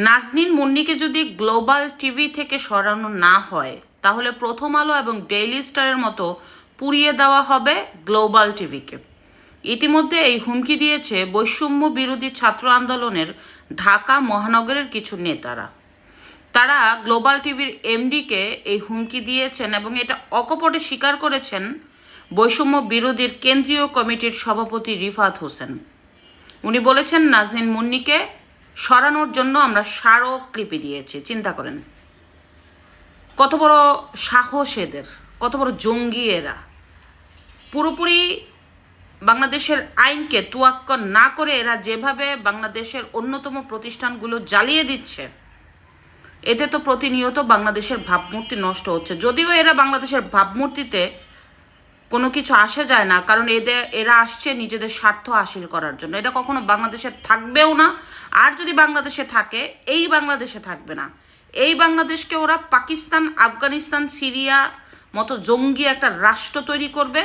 নাজনীন মুন্নিকে যদি global TV থেকে সরানো না হয় তাহলে প্রথম আলো এবং ডেইলি স্টারের মতো পুড়িয়ে দেওয়া হবে গ্লোবাল টিভিকে। ইতিমধ্যে এই হুমকি দিয়েছে বৈষম্য বিরোধী ছাত্র আন্দোলনের ঢাকা মহানগরের কিছু নেতারা। তারা গ্লোবাল টিভির এমডিকে এই হুমকি দিয়েছেন এবং এটা অকপটে স্বীকার করেছেন বৈষম্য বিরোধীর কেন্দ্রীয় কমিটির সভাপতি রিফাত হোসেন। উনি বলেছেন, নাজনীন মুন্নিকে সরানোর জন্য আমরা স্মারকলিপি দিয়েছি। চিন্তা করেন কত বড় সাহস এদের, কত বড় জঙ্গি এরা। পুরোপুরি বাংলাদেশের আইনকে তোয়াক্কা না করে এরা যেভাবে বাংলাদেশের অন্যতম প্রতিষ্ঠানগুলো জ্বালিয়ে দিচ্ছে, এতে তো প্রতিনিয়ত বাংলাদেশের ভাবমূর্তি নষ্ট হচ্ছে। যদিও এরা বাংলাদেশের ভাবমূর্তিতে কোনো কিছু আসে যায় না, কারণ এরা আসছে নিজেদের স্বার্থ হাসিল করার জন্য। এটা কখনো বাংলাদেশে থাকবেও না, আর যদি বাংলাদেশে থাকে এই বাংলাদেশে থাকবে না। এই বাংলাদেশকে ওরা পাকিস্তান, আফগানিস্তান, সিরিয়া মতো জঙ্গি একটা রাষ্ট্র তৈরি করবে।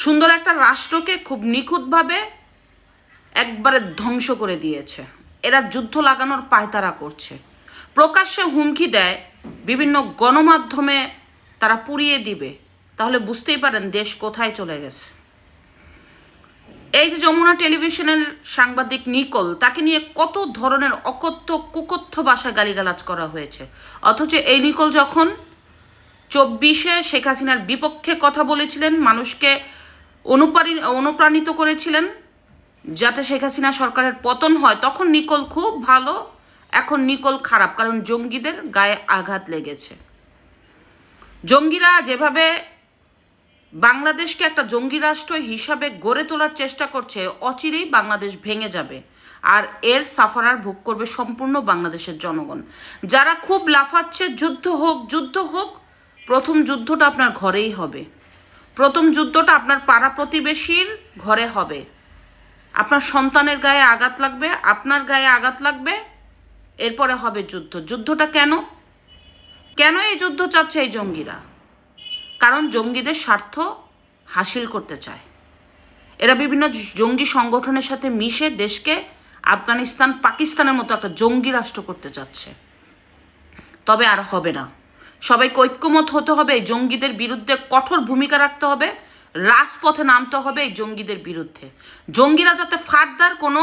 সুন্দর একটা রাষ্ট্রকে খুব নিখুঁতভাবে একবারে ধ্বংস করে দিয়েছে। এরা যুদ্ধ লাগানোর পায়তারা করছে, প্রকাশ্যে হুমকি দেয়, বিভিন্ন গণমাধ্যমে তারা পুড়িয়ে দিবে। তাহলে বুঝতেই পারেন দেশ কোথায় চলে গেছে। এই যে যমুনা টেলিভিশনের সাংবাদিক নিকোল, তাকে নিয়ে কত ধরনের অকথ্য কুকথ্য ভাষায় গালিগালাজ করা হয়েছে, অথচ এই নিকোল যখন 24-এ শেখ হাসিনার বিপক্ষে কথা বলেছিলেন, মানুষকে অনুপ্রাণিত করেছিলেন যাতে শেখ হাসিনা সরকারের পতন হয়, তখন নিকোল খুব ভালো। এখন নিকোল খারাপ, কারণ জঙ্গিদের গায়ে আঘাত লেগেছে। জঙ্গিরা যেভাবে বাংলাদেশকে একটা জঙ্গি রাষ্ট্র হিসাবে গড়ে তোলার চেষ্টা করছে, অচিরেই বাংলাদেশ ভেঙে যাবে, আর এর সাফারার ভোগ করবে সম্পূর্ণ বাংলাদেশের জনগণ। যারা খুব লাফাচ্ছে যুদ্ধ হোক যুদ্ধ হোক, প্রথম যুদ্ধটা আপনার ঘরেই হবে। প্রথম যুদ্ধটা আপনার পাড়া প্রতিবেশীর ঘরে হবে। আপনার সন্তানের গায়ে আঘাত লাগবে, আপনার গায়ে আঘাত লাগবে, এরপরে হবে যুদ্ধ। যুদ্ধটা কেন কেন এই যুদ্ধ চাচ্ছে এই জঙ্গিরা? কারণ জঙ্গিদের স্বার্থ হাসিল করতে চায়। এরা বিভিন্ন জঙ্গি সংগঠনের সাথে মিশে দেশকে আফগানিস্তান, পাকিস্তানের মতো একটা জঙ্গি রাষ্ট্র করতে চাচ্ছে। তবে আর হবে না। সবাইকে ঐক্যমত হতে হবে, এই জঙ্গিদের বিরুদ্ধে কঠোর ভূমিকা রাখতে হবে, রাজপথে নামতে হবে এই জঙ্গিদের বিরুদ্ধে। জঙ্গিরা যাতে ফার্দার কোনো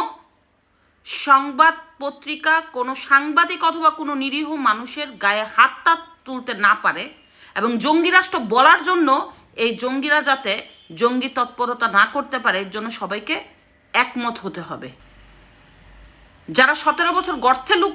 সংবাদ পত্রিকা, কোনো সাংবাদিক অথবা কোনো নিরীহ মানুষের গায়ে হাত তুলতে না পারে, এবং জঙ্গি রাষ্ট্র বলার জন্য এই জঙ্গিরা যাতে জঙ্গি তৎপরতা না করতে পারে, এর জন্য সবাইকে একমত হতে হবে। যারা 17 বছর গর্তে লুকিয়ে